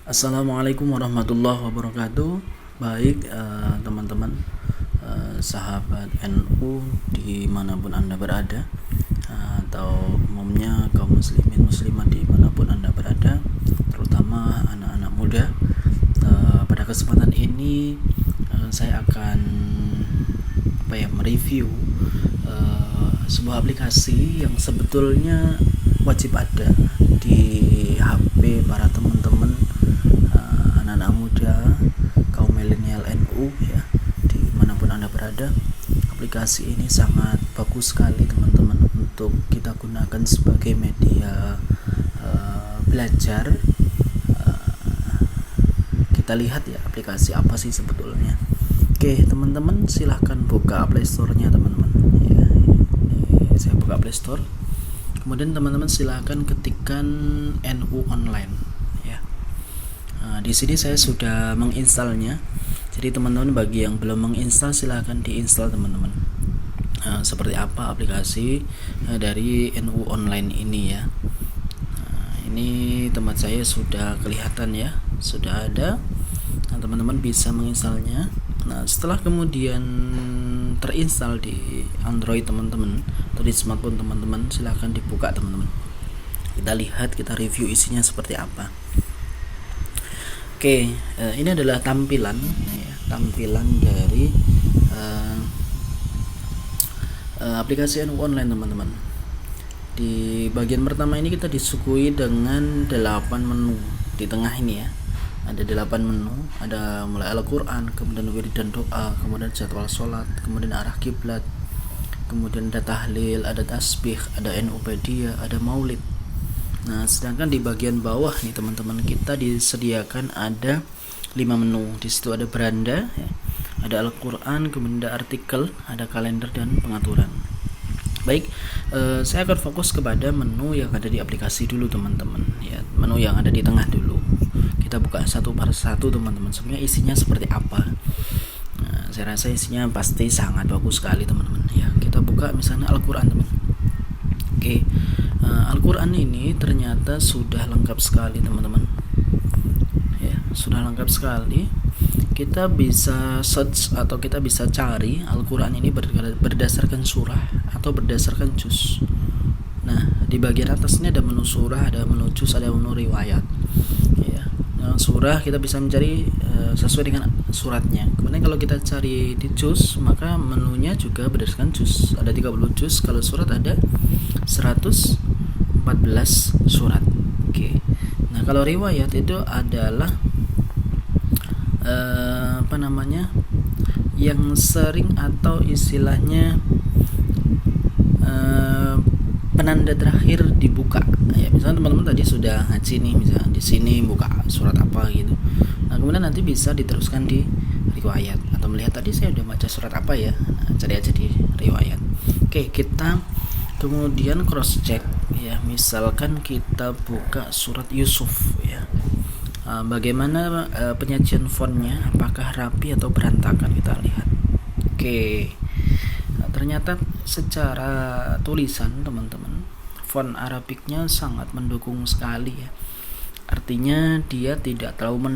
Assalamualaikum warahmatullahi wabarakatuh. Baik, teman-teman, sahabat NU dimanapun Anda berada, atau umumnya kaum muslimin muslimat dimanapun Anda berada, terutama anak-anak muda. Pada kesempatan ini saya akan mereview sebuah aplikasi yang sebetulnya wajib ada di HP para teman-teman, anak-anak muda, kaum milenial NU ya, dimanapun Anda berada. Aplikasi ini sangat bagus sekali teman-teman untuk kita gunakan sebagai media belajar. Kita lihat ya aplikasi apa sih sebetulnya. Oke teman-teman, silahkan buka Play Store-nya teman-teman ya. Ini saya buka Play Store, kemudian teman-teman silahkan ketikkan NU Online ya. Di sini saya sudah menginstalnya. Jadi teman-teman bagi yang belum menginstal silahkan diinstal teman-teman. Seperti apa aplikasi dari NU Online ini ya. Ini tempat saya sudah kelihatan ya, sudah ada. Nah, teman-teman bisa menginstalnya. Nah, setelah kemudian terinstall di Android teman-teman atau di smartphone teman-teman, silahkan dibuka teman-teman. Kita lihat, kita review isinya seperti apa. Oke, ini adalah tampilan dari aplikasi NU Online teman-teman. Di bagian pertama ini kita disuguhi dengan 8 menu di tengah ini ya. Ada 8 menu, ada mulai Al-Quran, kemudian wirid dan doa, kemudian jadwal sholat, kemudian arah kiblat, kemudian ada tahlil, ada tasbih, ada NU-pedia, ada maulid. Nah, sedangkan di bagian bawah nih teman-teman, kita disediakan ada 5 menu. Di situ ada beranda, ya, ada Al-Quran, kemudian ada artikel, ada kalender dan pengaturan. Baik, saya akan fokus kepada menu yang ada di aplikasi dulu teman-teman. Ya, menu yang ada di tengah dulu. Kita buka satu per satu teman-teman. Sebenarnya isinya seperti apa? Nah, saya rasa isinya pasti sangat bagus sekali teman-teman. Ya, kita buka misalnya Al-Quran teman. Oke, Al-Quran ini ternyata sudah lengkap sekali teman-teman. Ya, sudah lengkap sekali. Kita bisa search atau kita bisa cari Al-Quran ini berdasarkan surah atau berdasarkan juz. Nah, di bagian atas ini ada menu surah, ada menu juz, ada menu riwayat. Ya, surah kita bisa mencari sesuai dengan suratnya. Kemudian kalau kita cari di juz, maka menunya juga berdasarkan juz. Ada 30 juz, kalau surat ada 114 surat. Oke. Nah, kalau riwayat itu adalah yang sering atau istilahnya penanda terakhir dibuka ya. Misalnya teman-teman tadi sudah ngaji nih, misalnya di sini buka surat apa gitu. Nah, kemudian nanti bisa diteruskan di riwayat atau melihat tadi saya udah baca surat apa ya. Nah, cari aja di riwayat. Oke, kita kemudian cross check ya. Misalkan kita buka surat Yusuf ya. Bagaimana penyajian fontnya, apakah rapi atau berantakan, kita lihat. Oke. Nah, ternyata secara tulisan teman-teman, font Arabiknya sangat mendukung sekali ya. Artinya dia tidak terlalu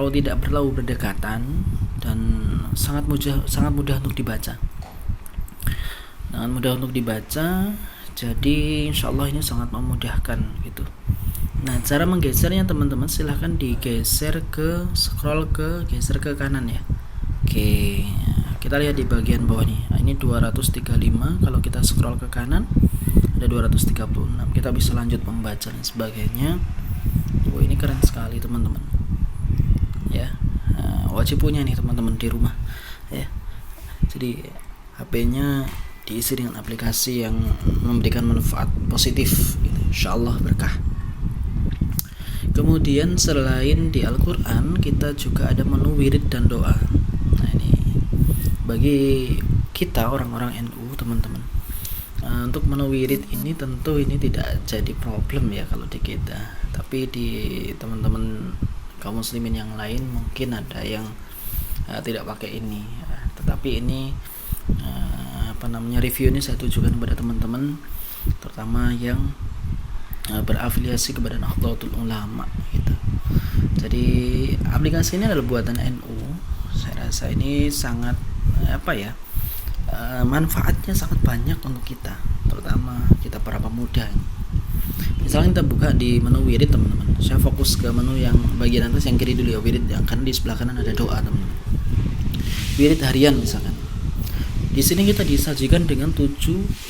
tidak terlalu berdekatan dan sangat mudah untuk dibaca. Sangat mudah untuk dibaca. Jadi insyaallah ini sangat memudahkan gitu. Nah, cara menggesernya teman-teman silahkan geser ke kanan ya. Oke, kita lihat di bagian bawah nih. Nah, ini 235. Kalau kita scroll ke kanan ada 236. Kita bisa lanjut membaca dan sebagainya. Ini keren sekali teman-teman. Ya, wajib punya nih teman-teman di rumah. Ya, jadi HP-nya diisi dengan aplikasi yang memberikan manfaat positif. Insyaallah berkah. Kemudian selain di Al-Quran, kita juga ada menu wirid dan doa. Nah, ini bagi kita orang-orang NU teman-teman, untuk menu wirid ini tentu ini tidak jadi problem ya kalau di kita. Tapi di teman-teman kaum muslimin yang lain mungkin ada yang tidak pakai ini. Tetapi ini review ini saya tujukan kepada teman-teman terutama yang berafiliasi kepada Nahdlatul Ulama gitu. Jadi aplikasi ini adalah buatan NU. Saya rasa ini sangat manfaatnya sangat banyak untuk kita, terutama kita para pemuda. Misalnya kita buka di menu wirid teman-teman. Saya fokus ke menu yang bagian atas yang kiri dulu ya, wirid ya, karena di sebelah kanan ada doa teman-teman. Wirid harian misalkan. Di sini kita disajikan dengan 7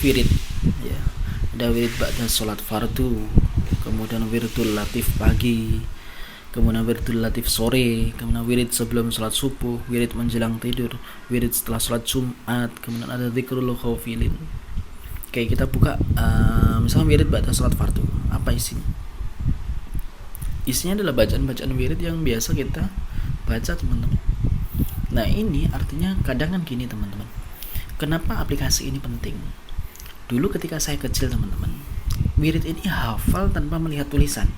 wirid ya. Ada wirid ba'da sholat fardu, kemudian wiridul latif pagi, kemudian wiridul latif sore, kemudian wirid sebelum sholat subuh, wirid menjelang tidur, wirid setelah sholat Jumat, kemudian ada zikrul khawfilin. Oke, kita buka misalnya wirid ba'da sholat fardu. Apa isinya? Isinya adalah bacaan-bacaan wirid yang biasa kita baca teman-teman. Nah ini artinya kadang kan gini teman-teman, kenapa aplikasi ini penting? Dulu ketika saya kecil teman-teman, wirid ini hafal tanpa melihat tulisan.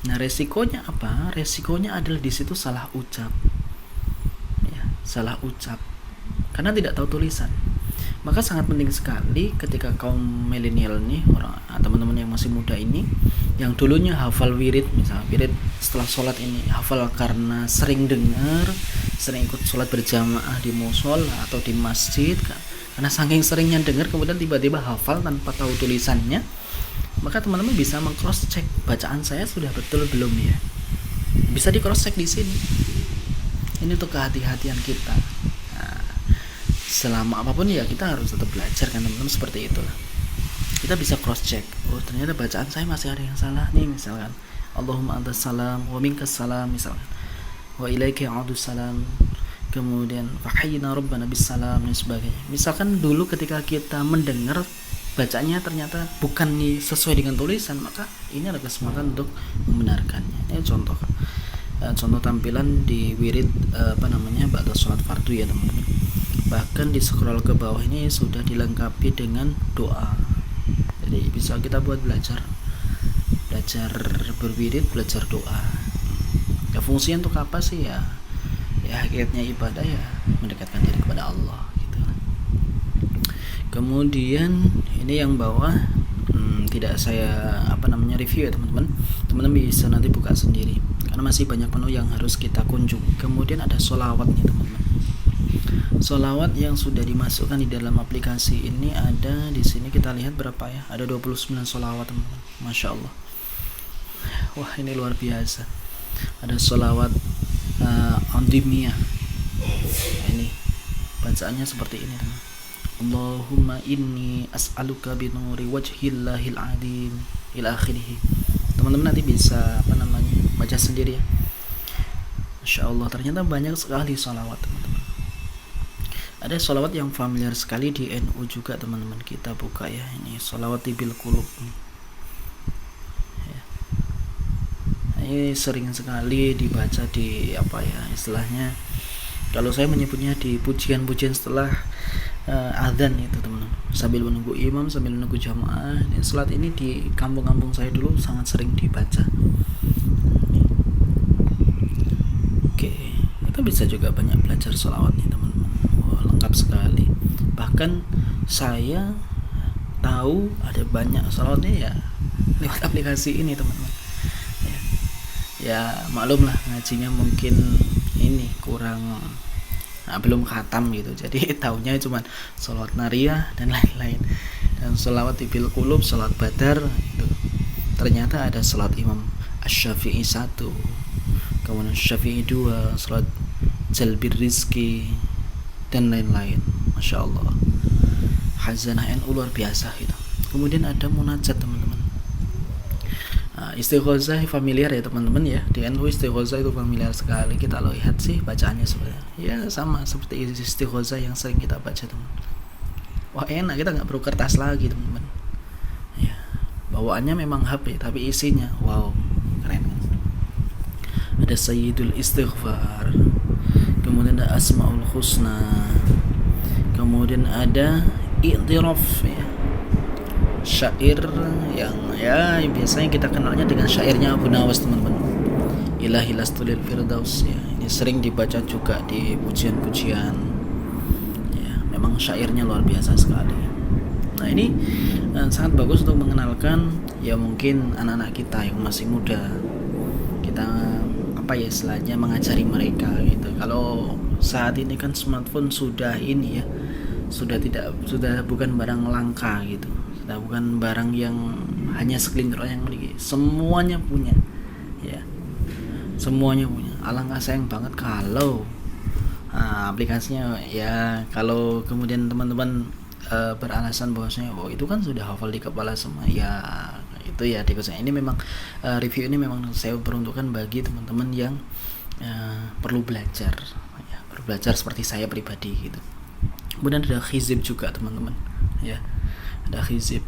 Nah resikonya apa? Resikonya adalah di situ salah ucap ya, salah ucap karena tidak tahu tulisan. Maka sangat penting sekali ketika kaum milenial nih, orang teman-teman yang masih muda ini, yang dulunya hafal wirid, misalnya wirid setelah sholat ini hafal karena sering dengar, sering ikut sholat berjamaah di musola atau di masjid, karena saking seringnya dengar kemudian tiba-tiba hafal tanpa tahu tulisannya. Maka teman-teman bisa meng-cross check bacaan saya sudah betul belum ya. Bisa di cross check di sini. Ini untuk kehati-hatian kita. Selama apapun ya kita harus tetap belajar kan teman-teman, seperti itulah. Kita bisa cross check, oh ternyata bacaan saya masih ada yang salah nih, misalkan Allahumma antas salam wa minkas salam, misalkan wa ilaika a'udus salam, kemudian fahayyina rabbana bis salam dan sebagainya. Misalkan dulu ketika kita mendengar bacanya ternyata bukan sesuai dengan tulisan, maka ini adalah kesempatan untuk membenarkannya. Ini contoh tampilan di wirid ba'da sholat fardu ya teman-teman. Bahkan di scroll ke bawah ini sudah dilengkapi dengan doa. Jadi bisa kita buat belajar berwirid, belajar doa. Ya fungsinya untuk apa sih ya? Ya hakikatnya ibadah ya mendekatkan diri kepada Allah gitu. Kemudian ini yang bawah tidak saya review ya teman-teman. Teman-teman bisa nanti buka sendiri karena masih banyak menu yang harus kita kunjungi. Kemudian ada sholawatnya teman-teman. Sholawat yang sudah dimasukkan di dalam aplikasi ini ada di sini, kita lihat berapa ya, ada 29 sholawat teman-teman. Masya Allah, wah ini luar biasa. Ada sholawat andimiyah, ini bacaannya seperti ini teman. Allahumma inni as'aluka binuri wajhillahil adim ila akhirih. Teman-teman nanti bisa baca sendiri ya. Masya Allah, ternyata banyak sekali sholawat teman-teman. Ada sholawat yang familiar sekali di NU juga teman-teman, kita buka ya, ini sholawat tibil qulub ya. Ini sering sekali dibaca di istilahnya kalau saya menyebutnya di pujian-pujian setelah adzan itu teman-teman, sambil menunggu imam, sambil menunggu jamaah. Dan salat ini di kampung-kampung saya dulu sangat sering dibaca. Oke, kita bisa juga banyak belajar sholawat nih teman-teman. Lengkap sekali. Bahkan saya tahu ada banyak sholawatnya ya lewat aplikasi ini teman-teman. Ya maklum lah, ngajinya mungkin ini kurang belum khatam gitu, jadi tahunya cuma sholawat nariyah dan lain-lain. Dan sholawat tibil qulub, sholawat badar itu ternyata ada sholawat Imam Asy-Syafi'i 1, kemudian Syafi'i 2, sholawat jalbir rizki dan lain-lain. Masya Allah, khazanah NU luar biasa gitu. Kemudian ada munajat teman-teman. Istighozah familiar ya teman-teman ya, di NU istighozah itu familiar sekali. Kita lihat sih bacaannya sebenarnya ya sama seperti istighozah yang sering kita baca teman-teman. Wah enak, kita nggak perlu kertas lagi teman-teman ya. Bawaannya memang HP tapi isinya wow keren kan. Ada Sayyidul Istighfar, kemudian ada Asmaul Husna, kemudian ada I'tiraf ya, syair yang biasanya kita kenalnya dengan syairnya Abu Nawas teman-teman, Ilahi lastulil firdaus ya. Ini sering dibaca juga di pujian-pujian ya, memang syairnya luar biasa sekali. Nah ini sangat bagus untuk mengenalkan ya mungkin anak-anak kita yang masih muda. Kita apa ya istilahnya, mengajari mereka gitu. Kalau saat ini kan smartphone sudah ini ya, sudah bukan barang langka gitu, sudah bukan barang yang hanya segelintir orang yang memiliki, semuanya punya ya, semuanya punya. Alangkah sayang banget kalau aplikasinya ya, kalau kemudian teman-teman beralasan bahwasanya itu kan sudah hafal di kepala semua ya, itu ya ini memang review ini memang saya peruntukkan bagi teman-teman yang perlu belajar ya, perlu belajar seperti saya pribadi gitu. Kemudian ada hizib juga teman-teman ya, ada hizib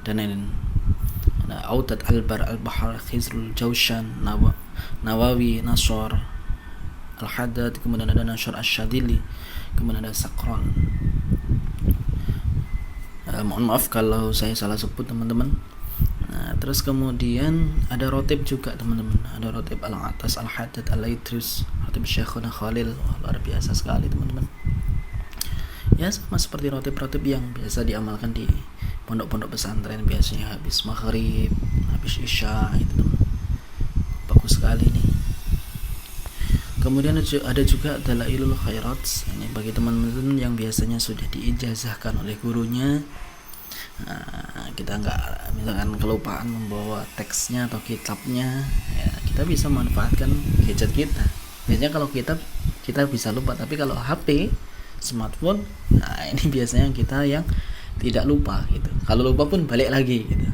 dan lain, ada Autat Albar Al-Bahar Khizrul Jaushan Nawawi Nasr Al-Haddad, kemudian ada Nashr Ash-Shadili, kemudian ada Sakron. Mohon maaf kalau saya salah sebut teman-teman. Terus kemudian ada rotib juga teman-teman, ada rotib Al-Atas Al-Haddad Al-Idris, rotib Syekhuna Khalil. Luar biasa sekali teman-teman ya, sama seperti rotib-rotib yang biasa diamalkan di pondok-pondok pesantren, biasanya habis maghrib, habis isya itu teman. Bagus sekali nih. Kemudian ada juga Dalailul Khairat, ini bagi teman-teman yang biasanya sudah diijazahkan oleh gurunya. Kita nggak, misalkan kelupaan membawa teksnya atau kitabnya ya, kita bisa manfaatkan gadget kita. Biasanya kalau kita bisa lupa, tapi kalau HP smartphone, ini biasanya kita yang tidak lupa gitu. Kalau lupa pun balik lagi gitu.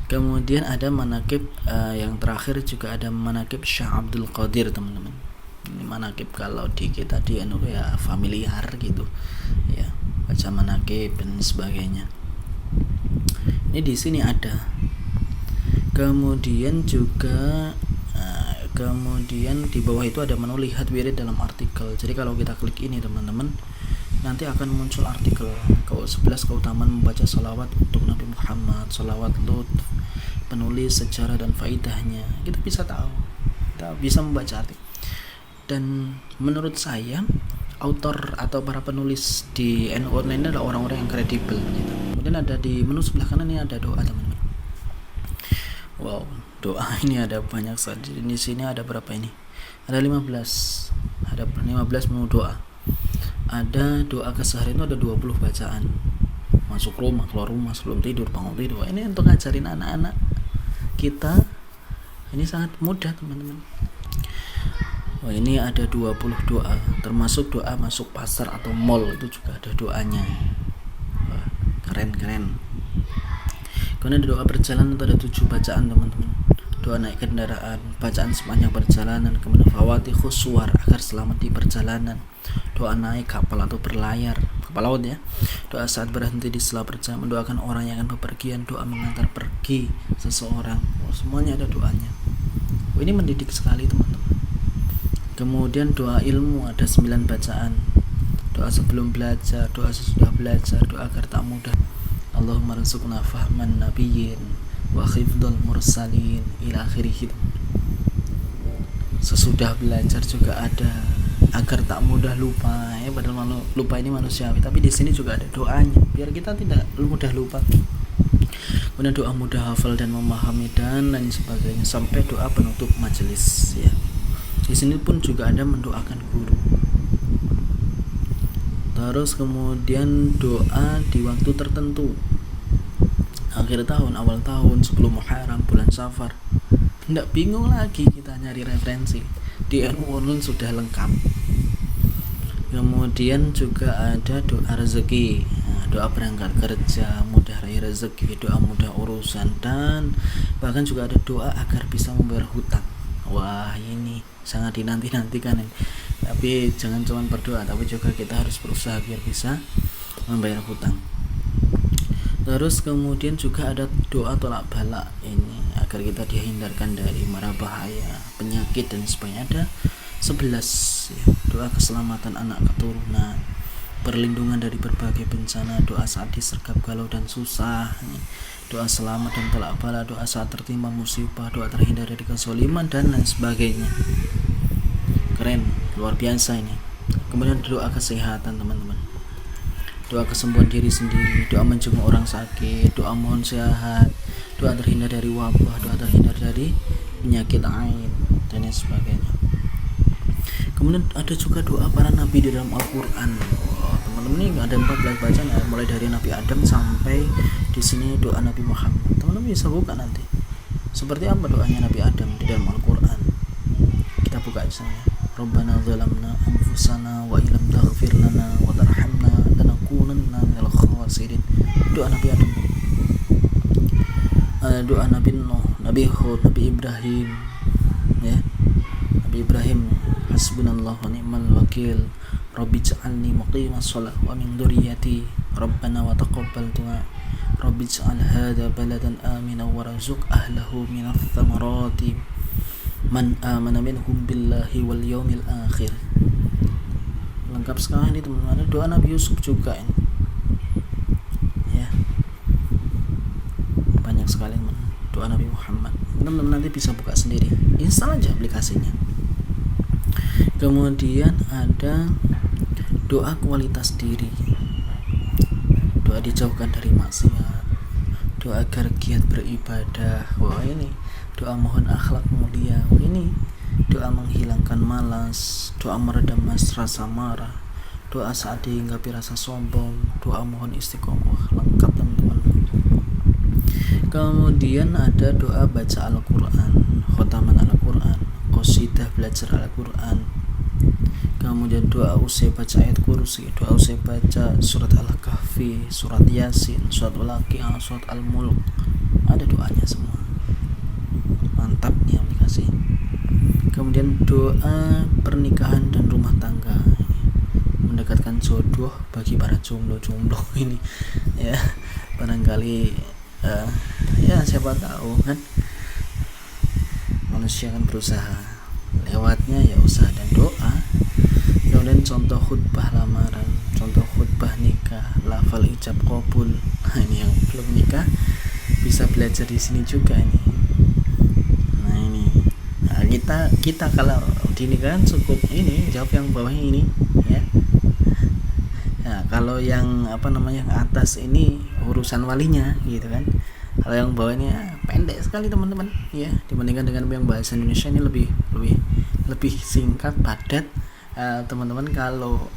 Kemudian ada manakib yang terakhir juga ada manakib Syekh Abdul Qadir teman-teman. Ini manakib kalau di kita di ya familiar gitu ya, baca manakib dan sebagainya. Ini di sini ada. Kemudian juga kemudian di bawah itu ada menu lihat wirid dalam artikel. Jadi kalau kita klik ini teman-teman, nanti akan muncul artikel 11 keutamaan membaca salawat untuk Nabi Muhammad, salawat lutf, penulis, sejarah dan faidahnya. Kita bisa tahu, kita bisa membaca artikel. Dan menurut saya autor atau para penulis di NU Online adalah orang-orang yang kredibel gitu. Kemudian ada di menu sebelah kanan ini ada doa teman-teman. Wow, doa ini ada banyak sekali. Di sini ada berapa ini? Ada 15. Ada 15 menu doa. Ada doa keseharian itu ada 20 bacaan. Masuk rumah, keluar rumah, sebelum tidur, bangun tidur. Ini untuk ngajarin anak-anak kita. Ini sangat mudah teman-teman. Oh, ini ada 20 doa, termasuk doa masuk pasar atau mall, itu juga ada doanya. Wah, keren. Kemudian doa perjalanan itu ada 7 bacaan teman-teman. Doa naik kendaraan, bacaan sepanjang perjalanan, kemudian fawatihus suwar agar selamat di perjalanan. Doa naik kapal atau berlayar, kapal laut ya. Doa saat berhenti di sela perjalanan, mendoakan orang yang akan bepergian, doa mengantar pergi seseorang. Semuanya ada doanya. Ini mendidik sekali teman-teman. Kemudian doa ilmu ada 9 bacaan. Doa sebelum belajar, doa sesudah belajar, doa agar tak mudah. Allahumma rzuqna fahman nabiyyin wa khifdul mursalin ila akhirih. Sesudah belajar juga ada agar tak mudah lupa ya, padahal lupa ini manusiawi, tapi di sini juga ada doanya biar kita tidak mudah lupa. Kemudian doa mudah hafal dan memahami dan lain sebagainya, sampai doa penutup majelis ya. Di sini pun juga ada mendoakan guru. Terus kemudian doa di waktu tertentu, akhir tahun, awal tahun, sebelum Muharram, bulan Safar. Tidak bingung lagi kita nyari referensi, di NU Online sudah lengkap. Kemudian juga ada doa rezeki, doa berangkat kerja, mudah raih rezeki, doa mudah urusan, dan bahkan juga ada doa agar bisa membayar hutang. Wah, ini sangat dinanti-nantikan ini. Tapi jangan cuma berdoa, tapi juga kita harus berusaha biar bisa membayar hutang. Terus kemudian juga ada doa tolak bala, ini agar kita dihindarkan dari mara bahaya, penyakit dan sebagainya. Ada 11 ya. Doa keselamatan anak keturunan, perlindungan dari berbagai bencana, doa saat disergap galau dan susah, doa selamat dan tolak bala, doa saat tertimpa musibah, doa terhindar dari kezaliman dan lain sebagainya. Keren, luar biasa ini. Kemudian doa kesehatan teman-teman, doa kesembuhan diri sendiri, doa menjenguk orang sakit, doa mohon sehat, doa terhindar dari wabah, doa terhindar dari penyakit ain dan lain sebagainya. Kemudian ada juga doa para nabi di dalam Al-Quran. Teman-teman ini ada 14 bacaan ya, mulai dari Nabi Adam sampai di sini doa Nabi Muhammad. Teman-teman bisa buka nanti. Seperti apa doanya Nabi Adam di dalam Al-Quran? Kita buka di sana. Rabbana zalamna anfusana wa illam taghfir lana wa tarhamna lanakunanna minal khasirin. Doa Nabi Adam. Doa Nabi Nuh, Nabi Hud, Nabi Ibrahim, ya. Nabi Ibrahim, hasbunallahu wa ni'mal wakil, rabbi ij'alni muqimas shalah wa min dzurriyyati rabbana wa taqabbal du'a, rabbi ij'al hadza baladan amina warzuq ahlahu minats thamarati man amana minhum billahi wal yawmil akhir. Lengkap sekali ini teman-teman. Doa Nabi Yusuf juga ini, ya, banyak sekali teman. Doa Nabi Muhammad, teman-teman nanti bisa buka sendiri, install aja aplikasinya. Kemudian ada doa kualitas diri, doa dijauhkan dari maksiat, doa agar giat beribadah. Wah ini doa mohon akhlak mulia. Wah ini doa menghilangkan malas, doa meredam rasa marah, doa saat dihinggapi rasa sombong, doa mohon istiqomah. Lengkap teman-teman. Kemudian ada doa baca Al-Quran, khotaman Al-Quran, qasidah belajar Al-Quran. Kemudian doa usai baca ayat kursi, doa usai baca surat Al-Kahfi, surat Yasin, surat Al-Waqiah, surat Al-Mulk. Ada doanya semua. Mantap nih aplikasi. Kemudian doa pernikahan dan rumah tangga, mendekatkan jodoh bagi para jomblo ini, ya. Barangkali ya siapa tahu kan, manusia kan berusaha, lewatnya ya usaha dan doa. Kemudian contoh khutbah lamaran, contoh khutbah nikah, lafal ijab qabul. Nah ini yang belum nikah bisa belajar di sini juga ini. Nah ini, nah, kita kalau di nikahan cukup ini jawab yang bawahnya ini, ya. Nah, kalau yang yang atas ini urusan walinya gitu kan. Kalau yang bawahnya pendek sekali teman-teman, ya, dibandingkan dengan yang bahasa Indonesia ini lebih singkat, padat. Teman-teman kalau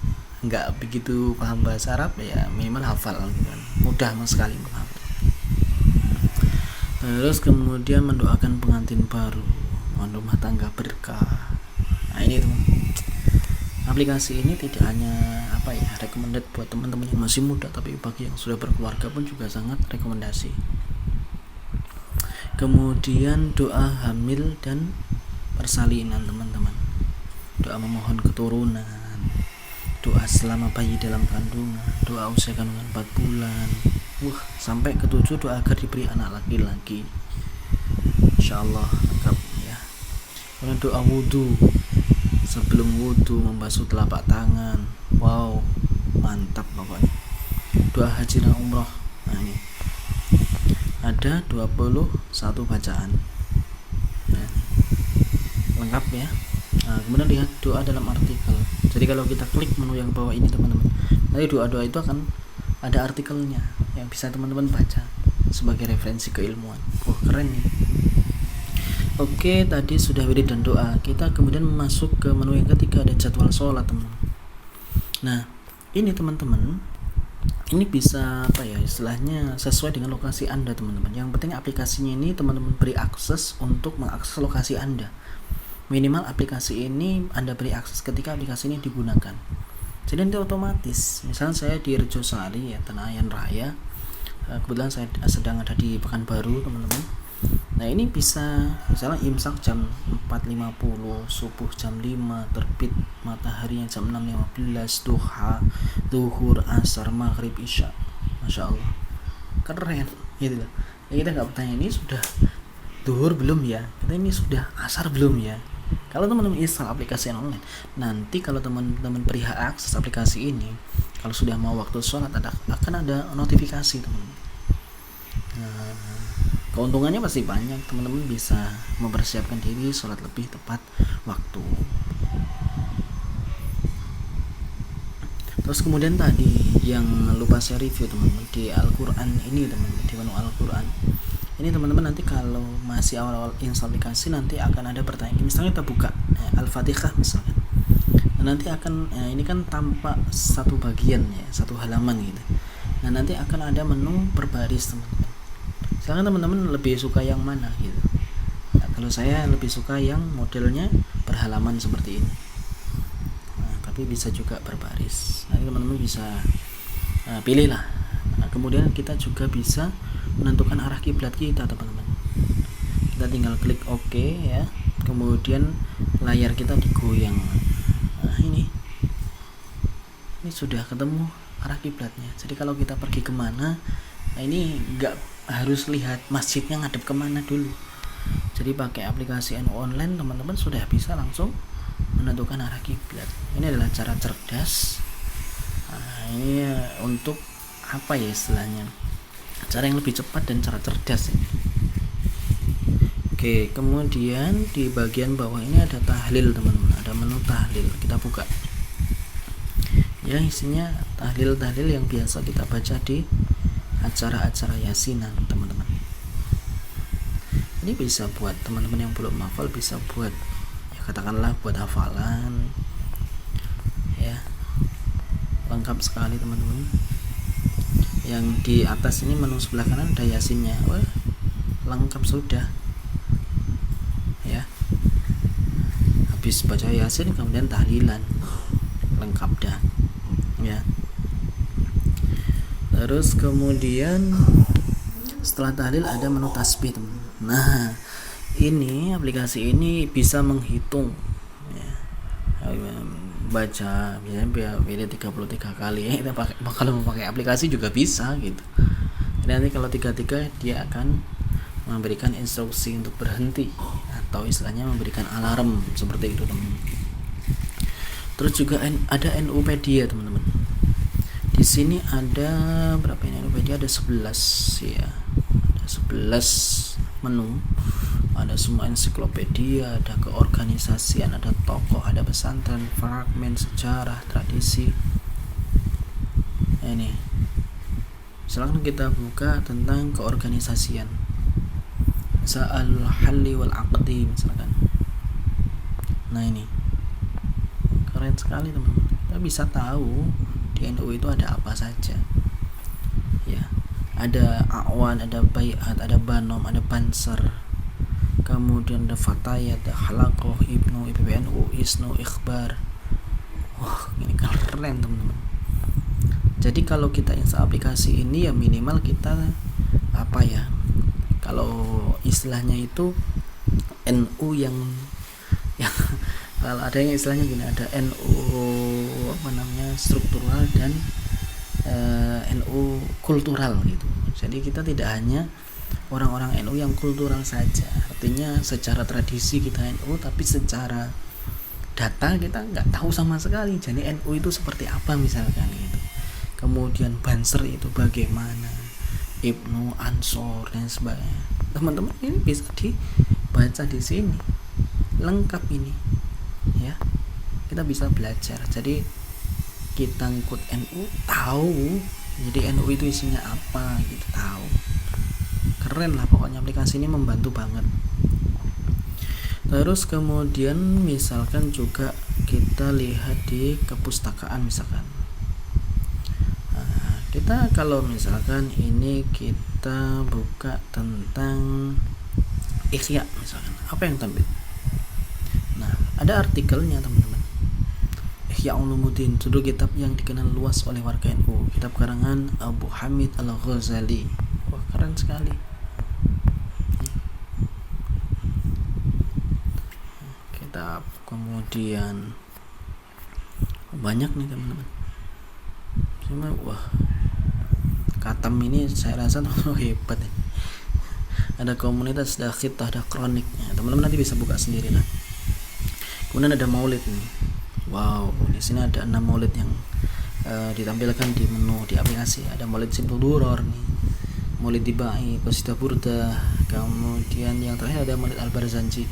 nggak begitu paham bahasa Arab ya minimal hafal gitu kan. Mudah sekali menghafal. Terus kemudian mendoakan pengantin baru, rumah tangga berkah. Nah ini teman, aplikasi ini tidak hanya recommended buat teman-teman yang masih muda, tapi bagi yang sudah berkeluarga pun juga sangat rekomendasi. Kemudian doa hamil dan persalinan teman-teman, doa memohon keturunan, doa selama bayi dalam kandungan, doa usia kandungan 4 bulan, sampai ke-7 doa agar diberi anak laki-laki. Insyaallah lengkap ya. Kemudian doa wudhu, sebelum wudhu membasuh telapak tangan. Wow, mantap pokoknya. Doa haji dan umroh. Nah ini ada 21 bacaan ya. Lengkap ya. Nah, kemudian lihat doa dalam artikel. Jadi kalau kita klik menu yang bawah ini teman-teman, nanti doa-doa itu akan ada artikelnya yang bisa teman-teman baca sebagai referensi keilmuan. Keren nih. Oke, tadi sudah wirid dan doa. Kita kemudian masuk ke menu yang ketiga, ada jadwal sholat teman. Nah ini teman-teman, ini bisa istilahnya sesuai dengan lokasi Anda teman-teman. Yang penting aplikasinya ini teman-teman beri akses untuk mengakses lokasi Anda. Minimal aplikasi ini Anda beri akses ketika aplikasi ini digunakan. Jadi nanti otomatis, misalnya saya di Rejosari ya, Tenayan Raya, kebetulan saya sedang ada di Pekanbaru teman-teman. Nah ini bisa misalnya imsak jam 4.50, subuh jam 5, terbit mataharinya jam 6.15, duha, zuhur, asar, maghrib, isya. Masya Allah, keren gitu loh. Ya, kita nggak bertanya ini sudah zuhur belum ya, kita ini sudah asar belum ya. Kalau teman-teman install aplikasi yang online, nanti kalau teman-teman beri hak akses aplikasi ini, kalau sudah mau waktu sholat akan ada notifikasi teman-teman. Nah, keuntungannya pasti banyak, teman-teman bisa mempersiapkan diri sholat lebih tepat waktu. Terus kemudian tadi yang lupa saya review teman-teman, di Al-Quran ini teman-teman, di menu Al-Quran Ini teman-teman nanti kalau masih awal-awal install aplikasi nanti akan ada pertanyaan. Misalnya kita buka Al-Fatihah misalkan. Nah, nanti akan ini kan tampak satu bagian ya, satu halaman gitu. Nah, nanti akan ada menu berbaris teman-teman. Misalkan teman-teman lebih suka yang mana gitu. Nah, kalau saya lebih suka yang modelnya berhalaman seperti ini. Nah, tapi bisa juga berbaris. Nanti teman-teman bisa pilih lah. Nah, kemudian kita juga bisa menentukan arah kiblat kita teman-teman. Kita tinggal klik OK ya, kemudian layar kita digoyang. Nah, ini sudah ketemu arah kiblatnya. Jadi kalau kita pergi kemana, nah ini nggak harus lihat masjidnya ngadep kemana dulu. Jadi pakai aplikasi NU Online teman-teman sudah bisa langsung menentukan arah kiblat. Ini adalah cara cerdas. Nah, ini untuk apa ya istilahnya, cara yang lebih cepat dan cara cerdas ini. Oke, kemudian di bagian bawah ini ada tahlil teman-teman, ada menu tahlil. Kita buka ya, isinya tahlil-tahlil yang biasa kita baca di acara-acara yasinan teman-teman. Ini bisa buat teman-teman yang belum hafal, bisa buat ya katakanlah buat hafalan ya, lengkap sekali teman-teman. Yang di atas ini menu sebelah kanan ada yasinnya. Wah, lengkap sudah ya. Habis baca yasin kemudian tahlilan, lengkap dah ya. Terus kemudian setelah tahlil ada menu tasbih teman. Nah, ini aplikasi ini bisa menghitung ya, baca biasanya beda 33 kali ya. Kita pakai, kalau mau pakai aplikasi juga bisa gitu. Jadi nanti kalau 33 dia akan memberikan instruksi untuk berhenti atau istilahnya memberikan alarm seperti itu teman-teman. Terus juga ada NU-pedia teman-teman. Di sini ada berapa ini NU-pedia, ada 11 ya. Ada 11 menu. Ada semua ensiklopedia, ada keorganisasian, ada tokoh, ada pesantren, fragmen, sejarah, tradisi. Ini misalkan kita buka tentang keorganisasian, al-halli wal aqdi misalkan. Nah, ini keren sekali teman-teman. Kita bisa tahu di NU itu ada apa saja ya. Ada awan, ada baiat, ada banom, ada banser, kemudian ada fatayat, ada halakoh, ibnu, IPBNU, isnu, ikhbar. Wah, ini keren teman-teman. Jadi kalau kita install aplikasi ini ya minimal kita apa ya, kalau istilahnya itu NU yang kalau ada yang istilahnya gini, ada NU apa namanya struktural dan NU kultural gitu. Jadi kita tidak hanya orang-orang NU yang kultural saja, artinya secara tradisi kita NU tapi secara data kita nggak tahu sama sekali. Jadi NU itu seperti apa misalkan gitu. Kemudian Banser itu bagaimana, Ibnu, Ansor dan sebagainya. Teman-teman ini bisa dibaca di sini, lengkap ini ya. Kita bisa belajar. Jadi kita ngikut NU tahu. Jadi NU itu isinya apa gitu tahu. Keren lah pokoknya, aplikasi ini membantu banget. Terus kemudian misalkan juga kita lihat di kepustakaan misalkan. Nah, kita kalau misalkan ini kita buka tentang Ihya misalkan, apa yang tampil? Nah, ada artikelnya teman-teman. Ihya Ulumuddin, judul kitab yang dikenal luas oleh warga NU, kitab karangan Abu Hamid Al-Ghazali. Wah, keren sekali. Kitab kemudian banyak nih teman-teman. Cuma wah, Katam ini saya rasa hebat ya. Ada komunitas, ada khitah, ada kroniknya. Teman-teman nanti bisa buka sendiri lah. Kemudian ada maulid nih. Wow, di sini ada 6 maulid yang ditampilkan di menu di aplikasi. Ada maulid Simtul Duror nih, maulid Dibai, Qasidah Burdah, kemudian yang terakhir ada maulid Al-Barzanji.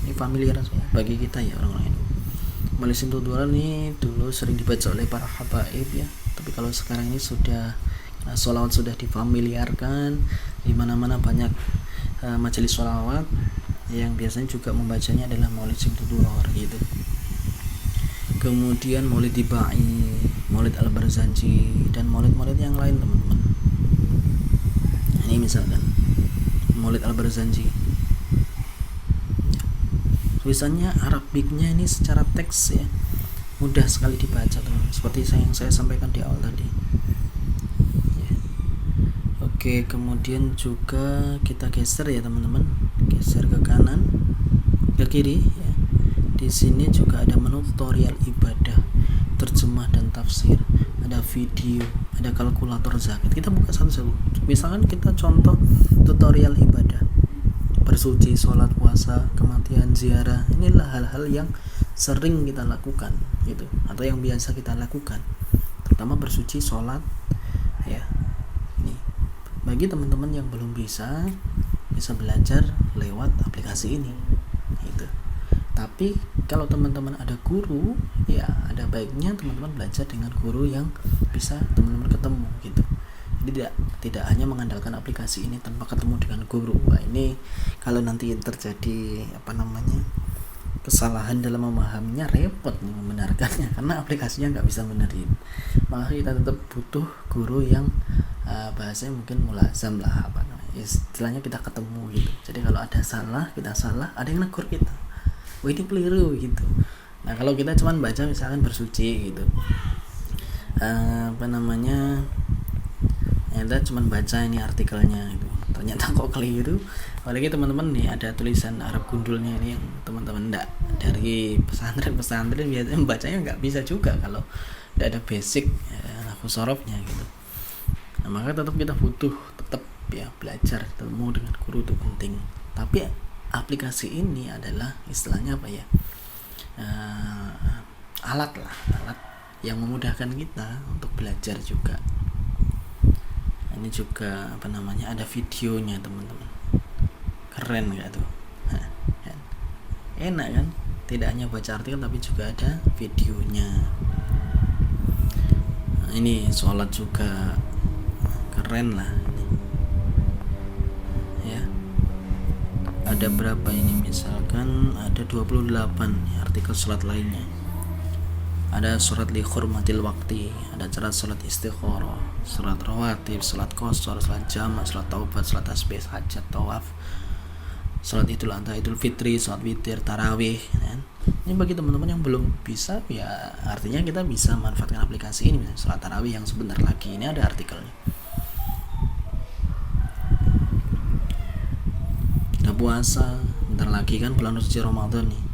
Ini familiar bagi kita ya orang-orang ini. Maulid Simtul Duror nih dulu sering dibaca oleh para habaib ya, tapi kalau sekarang ini sudah Sholawat sudah difamiliarkan, di mana-mana banyak majelis sholawat yang biasanya juga membacanya adalah Maulid Syamsudduror gitu. Kemudian Maulid Dibai, Maulid Al-Barzanji, dan maulid-maulid yang lain teman-teman. Ini misalkan Maulid Al-Barzanji, tulisannya Arabiknya ini secara teks ya mudah sekali dibaca teman-teman, seperti yang saya sampaikan di awal tadi ya. Oke, kemudian juga kita geser ya teman-teman, geser ke kanan, ke kiri ya. Di sini juga ada menu tutorial ibadah, terjemah dan tafsir, ada video, ada kalkulator zakat. Kita buka satu-satu. Misalkan kita contoh tutorial ibadah, bersuci, sholat, puasa, kematian, ziarah. Inilah hal-hal yang sering kita lakukan gitu, atau yang biasa kita lakukan, terutama bersuci, sholat ya. Ini bagi teman-teman yang belum bisa belajar lewat aplikasi ini gitu. Tapi kalau teman-teman ada guru ya, ada baiknya teman-teman belajar dengan guru yang bisa teman-teman ketemu gitu. Jadi tidak hanya mengandalkan aplikasi ini tanpa ketemu dengan guru. Wah, ini kalau nanti terjadi kesalahan dalam memahaminya, repot nih membenarkannya, karena aplikasinya nggak bisa benerin. Maka kita tetap butuh guru yang bahasanya mungkin mulazam lah, istilahnya kita ketemu gitu. Jadi kalau ada salah, kita salah, ada yang negur kita, wah ini keliru gitu. Nah kalau kita cuman baca misalkan bersuci gitu, kita cuman baca ini artikelnya gitu, ternyata kok keliru. Apalagi teman-teman nih ada tulisan Arab gundulnya ini yang teman-teman enggak dari pesantren biasanya membacanya nggak bisa juga kalau tidak ada basic nahwu sorofnya gitu. Nah maka tetap kita butuh ya belajar, ketemu dengan guru itu penting. Tapi aplikasi ini adalah istilahnya apa ya, alat yang memudahkan kita untuk belajar juga. Ini juga ada videonya teman-teman, keren gak tuh? Enak kan, tidak hanya baca artikel tapi juga ada videonya. Nah, ini sholat juga keren lah ya. Ada berapa ini, misalkan ada 28 artikel sholat lainnya. Ada surat li hurmatil waqti, ada cara sholat istikharah, sholat rawatib, sholat qasar, sholat jamak, sholat taubat, sholat tasbih, hajat, tawaf, sholat idul adha, idul fitri, sholat witir, tarawih kan? Ini bagi teman-teman yang belum bisa ya, artinya kita bisa manfaatkan aplikasi ini. Misalnya sholat tarawih yang sebentar lagi ini ada artikelnya. Ada puasa bentar lagi kan, bulan suci Ramadan nih.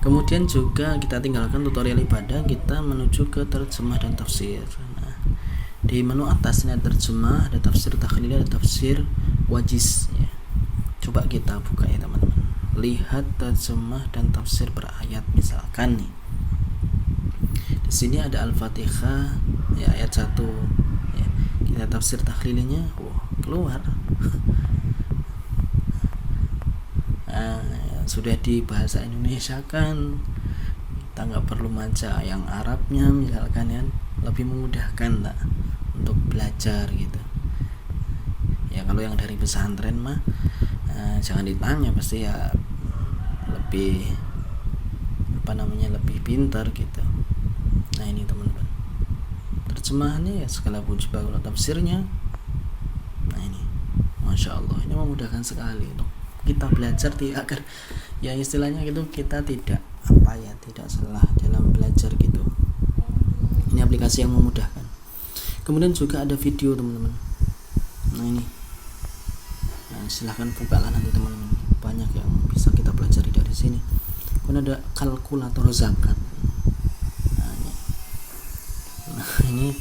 Kemudian juga kita tinggalkan tutorial ibadah, kita menuju ke terjemah dan tafsir. Nah, di menu atasnya terjemah, ada tafsir takhlil, ada tafsir wajiz ya. Coba kita buka ya teman-teman, lihat terjemah dan tafsir per ayat. Misalkan nih di sini ada Al-Fatihah ya, ayat 1 ya. Kita tafsir takhlilnya, keluar sudah di bahasa Indonesia kan, kita nggak perlu baca yang Arabnya misalkan ya, lebih memudahkan lah untuk belajar gitu ya. Kalau yang dari pesantren mah jangan ditanya, pasti ya lebih lebih pintar gitu. Nah ini teman-teman, terjemahannya ya segala puji bagi Allah, tafsirnya nah ini Masya Allah, ini memudahkan sekali untuk kita belajar, agar ya istilahnya gitu kita tidak salah dalam belajar gitu. Ini aplikasi yang memudahkan. Kemudian juga ada video teman-teman. Nah ini, silahkan buka lah nanti teman-teman, banyak yang bisa kita pelajari dari sini. Kemudian ada kalkulator zakat. Nah ini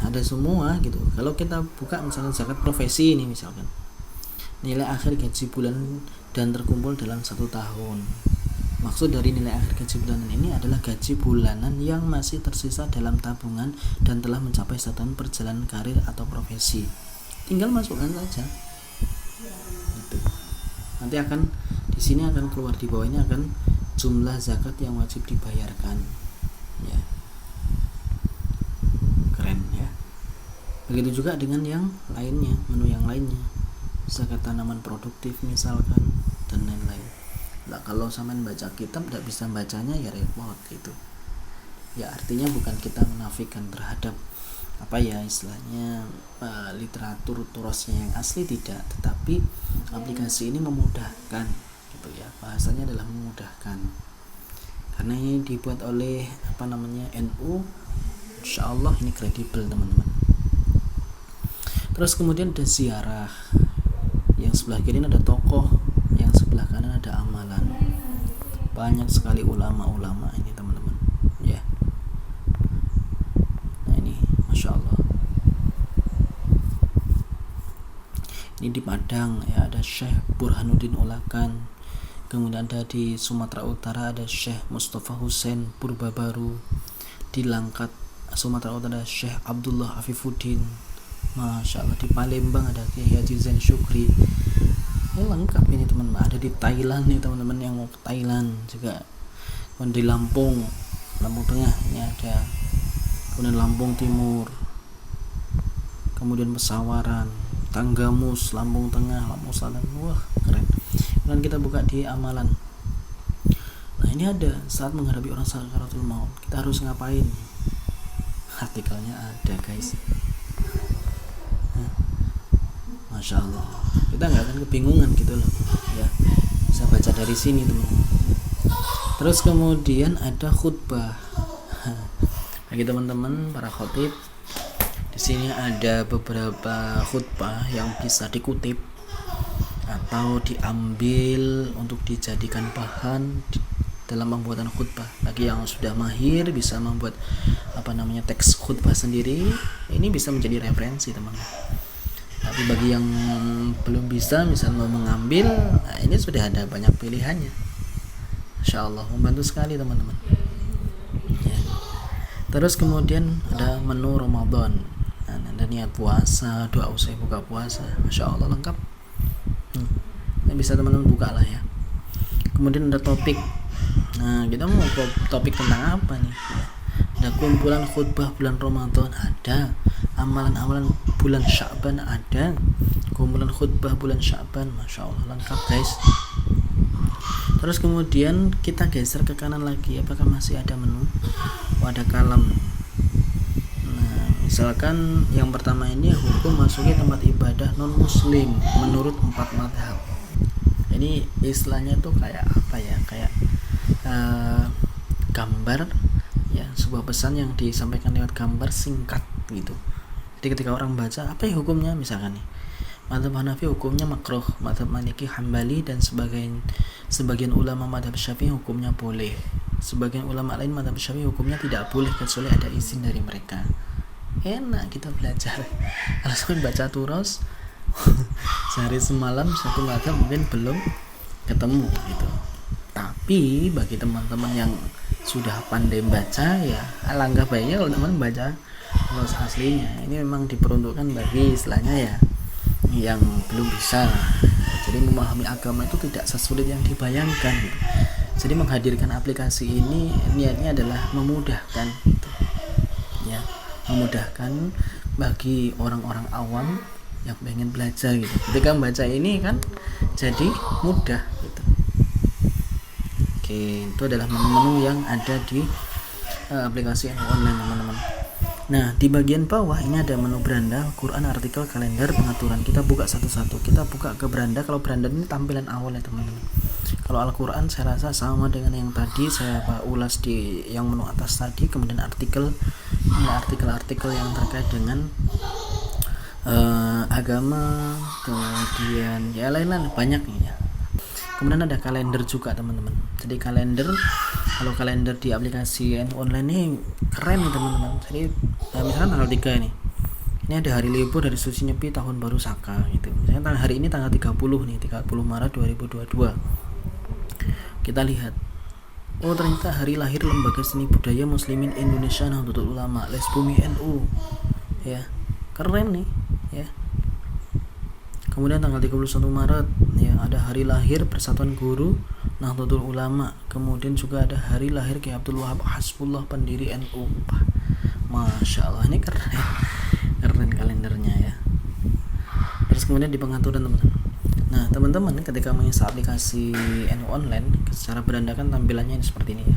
ada semua gitu. Kalau kita buka misalnya zakat profesi ini, misalkan nilai akhir gaji bulan dan terkumpul dalam 1 tahun. Maksud dari nilai akhir gaji bulanan ini adalah gaji bulanan yang masih tersisa dalam tabungan dan telah mencapai 1 tahun perjalanan karir atau profesi. Tinggal masukkan saja. Gitu. Nanti akan di sini akan keluar, di bawahnya akan jumlah zakat yang wajib dibayarkan. Ya. Keren. Begitu juga dengan yang lainnya, menu yang lainnya, zakat tanaman produktif misalkan, dan lain-lain. Nah, kalau sampean baca kitab tidak bisa bacanya ya repot gitu. Ya artinya bukan kita menafikan terhadap apa ya istilahnya literatur turosnya yang asli, tidak, tetapi aplikasi ini memudahkan gitu ya, bahasanya adalah memudahkan karena ini dibuat oleh NU. Insyaallah ini kredibel teman-teman. Terus kemudian ada ziarah, yang sebelah kiri ada tokoh, yang sebelah kanan ada amalan. Banyak sekali ulama-ulama ini teman-teman ya. Nah ini Masya Allah, ini di Padang ya, ada Syekh Burhanuddin Ulakan. Kemudian ada di Sumatera Utara ada Syekh Mustafa Hussein Purbabaru. Di Langkat Sumatera Utara ada Syekh Abdullah Afifuddin. Masya Allah. Di Palembang ada Kiai Haji Zain Syukri. Ini lengkap ini teman-teman. Ada di Thailand nih teman-teman, yang mau ke Thailand juga. Kemudian di Lampung Tengah ini ada. Kemudian Lampung Timur, kemudian Pesawaran, Tanggamus, Lampung Tengah, Lampung Selatan. Wah keren. Dan kita buka di amalan. Nah ini ada saat menghadapi orang sakaratul maut kita harus ngapain, artikelnya ada guys. Masya Allah, kita nggak akan kebingungan gitu loh ya, bisa baca dari sini teman-teman. Terus kemudian ada khutbah bagi teman-teman para khotib. Di sini ada beberapa khutbah yang bisa dikutip atau diambil untuk dijadikan bahan dalam pembuatan khutbah. Bagi yang sudah mahir bisa membuat teks khutbah sendiri, ini bisa menjadi referensi teman-teman. Tapi bagi yang belum bisa misalnya mengambil, nah ini sudah ada banyak pilihannya. Insya Allah membantu sekali teman-teman ya. Terus kemudian ada menu Ramadan, nah, ada niat puasa, doa usai buka puasa. Masya Allah lengkap. Ini bisa teman-teman buka lah ya. Kemudian ada topik. Nah kita mau topik tentang apa nih ya. Ada kumpulan khutbah bulan Ramadan, ada amalan-amalan bulan Sya'ban, ada kumpulan khutbah bulan Sya'ban. Masya Allah lengkap guys. Terus kemudian kita geser ke kanan lagi, apakah masih ada menu? Ada kalam. Nah misalkan yang pertama ini hukum masuki tempat ibadah non muslim menurut 4 mazhab. Ini istilahnya tuh kayak apa ya, kayak gambar ya, sebuah pesan yang disampaikan lewat gambar singkat gitu. Jadi ketika orang baca, apa ya hukumnya, misalkan nih mazhab Hanafi hukumnya makruh, mazhab Maliki, Hambali dan sebagian ulama mazhab Syafi'i hukumnya boleh, sebagian ulama lain mazhab Syafi'i hukumnya tidak boleh kecuali ada izin dari mereka. Enak kita belajar. Kalau sampai baca turos sehari semalam satu mazhab mungkin belum ketemu gitu. Tapi bagi teman-teman yang sudah pandai baca ya alangkah baiknya kalau teman baca turos aslinya. Ini memang diperuntukkan bagi istilahnya ya yang belum bisa. Jadi memahami agama itu tidak sesulit yang dibayangkan gitu. Jadi menghadirkan aplikasi ini niatnya adalah memudahkan gitu. Ya, memudahkan bagi orang-orang awam yang pengen belajar gitu. Ketika membaca ini kan jadi mudah gitu. Oke, itu adalah menu-menu yang ada di aplikasi online teman-teman. Nah di bagian bawah ini ada menu beranda, Quran, artikel, kalender, pengaturan. Kita buka satu-satu. Kita buka ke beranda. Kalau beranda ini tampilan awal ya teman-teman. Kalau Al-Quran saya rasa sama dengan yang tadi saya ulas di yang menu atas tadi. Kemudian artikel, ada artikel-artikel yang terkait dengan agama, kemudian ya lain-lain banyak nih ya. Kemudian ada kalender juga teman-teman. Jadi kalender, kalau kalender di aplikasi online ini keren nih teman-teman. Jadi misalkan tanggal 3 ini ada hari libur dari Suci Nyepi tahun baru Saka gitu. Misalnya hari ini tanggal 30 nih, 30 Maret 2022. Kita lihat, oh ternyata hari lahir Lembaga Seni Budaya Muslimin Indonesia Nahdlatul Ulama, Lesbumi NU. Ya, keren nih ya. Kemudian tanggal 31 Maret ya ada hari lahir Persatuan Guru Nahdlatul Ulama. Kemudian juga ada hari lahir Kiai Abdul Wahab Hasbullah pendiri NU. Masya Allah ini keren kalender Terus kemudian di pengaturan teman-teman. Nah teman-teman ketika menginstal aplikasi NU Online, secara beranda kan tampilannya ini seperti ini ya.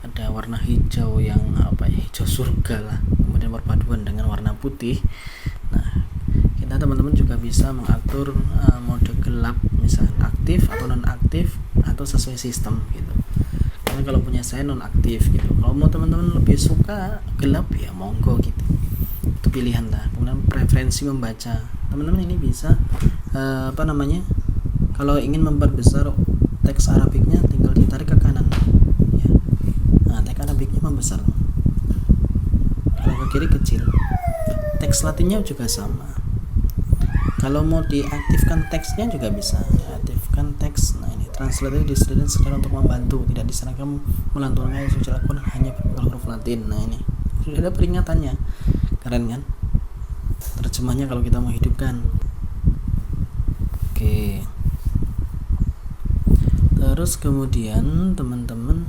Ada warna hijau yang hijau surga lah, kemudian perpaduan dengan warna putih. Nah kita teman-teman juga bisa mengatur mode gelap, misalnya aktif atau non aktif atau sesuai sistem gitu. Karena kalau punya saya non aktif gitu, kalau mau teman-teman lebih suka gelap ya monggo gitu, itu pilihan lah. Kemudian preferensi membaca, teman-teman ini bisa kalau ingin memperbesar teks Arabiknya tinggal ditarik ke kanan ya. Nah teks Arabiknya membesar, kalau ke kiri kecil. Teks Latinnya juga sama. Kalau mau diaktifkan teksnya juga bisa, aktifkan teks. Nah ini translator disediakan sekedar untuk membantu, tidak disarankan melanturkan suci Al-Quran hanya huruf Latin. Nah ini sudah ada peringatannya, keren kan terjemahnya kalau kita mau hidupkan. Oke, terus kemudian teman-teman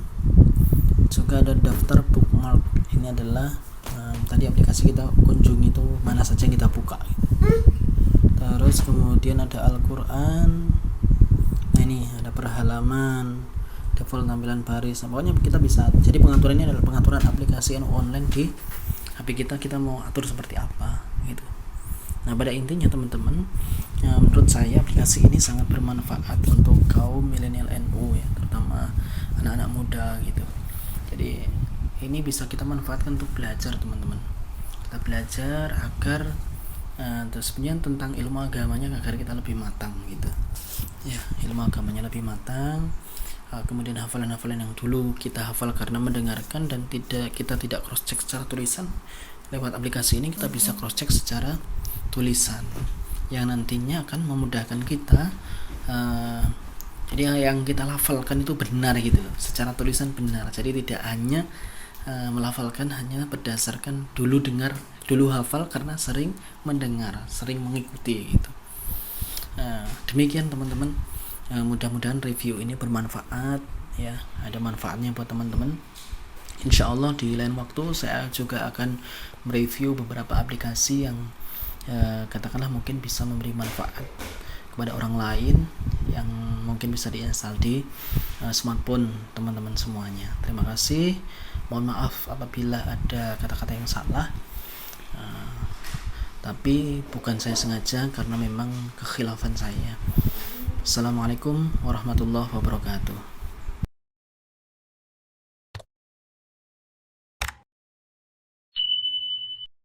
juga ada daftar bookmark. Ini adalah tadi aplikasi kita kunjungi itu mana saja yang kita buka gitu. Terus kemudian ada Al-Quran. Nah ini ada perhalaman, default tampilan baris. Nah, pokoknya kita bisa. Jadi pengaturannya adalah pengaturan aplikasi online di HP kita mau atur seperti apa gitu. Nah pada intinya teman-teman, menurut saya aplikasi ini sangat bermanfaat untuk kaum milenial NU ya, terutama anak-anak muda gitu. Jadi ini bisa kita manfaatkan untuk belajar teman-teman. Kita belajar agar terus kemudian tentang ilmu agamanya agar kita lebih matang gitu ya, ilmu agamanya lebih matang. Kemudian hafalan-hafalan yang dulu kita hafal karena mendengarkan dan kita tidak cross check secara tulisan, lewat aplikasi ini kita bisa cross check secara tulisan yang nantinya akan memudahkan kita. Jadi yang kita lafalkan itu benar gitu, secara tulisan benar. Jadi tidak hanya melafalkan hanya berdasarkan dulu dengar, dulu hafal karena sering mendengar, sering mengikuti gitu. Demikian teman-teman, mudah-mudahan review ini bermanfaat ya, ada manfaatnya buat teman-teman. Insya Allah di lain waktu saya juga akan mereview beberapa aplikasi yang katakanlah mungkin bisa memberi manfaat kepada orang lain, yang mungkin bisa diinstal di smartphone teman-teman semuanya. Terima kasih. Mohon maaf apabila ada kata-kata yang salah, tapi bukan saya sengaja, karena memang kekhilafan saya. Assalamualaikum warahmatullahi wabarakatuh.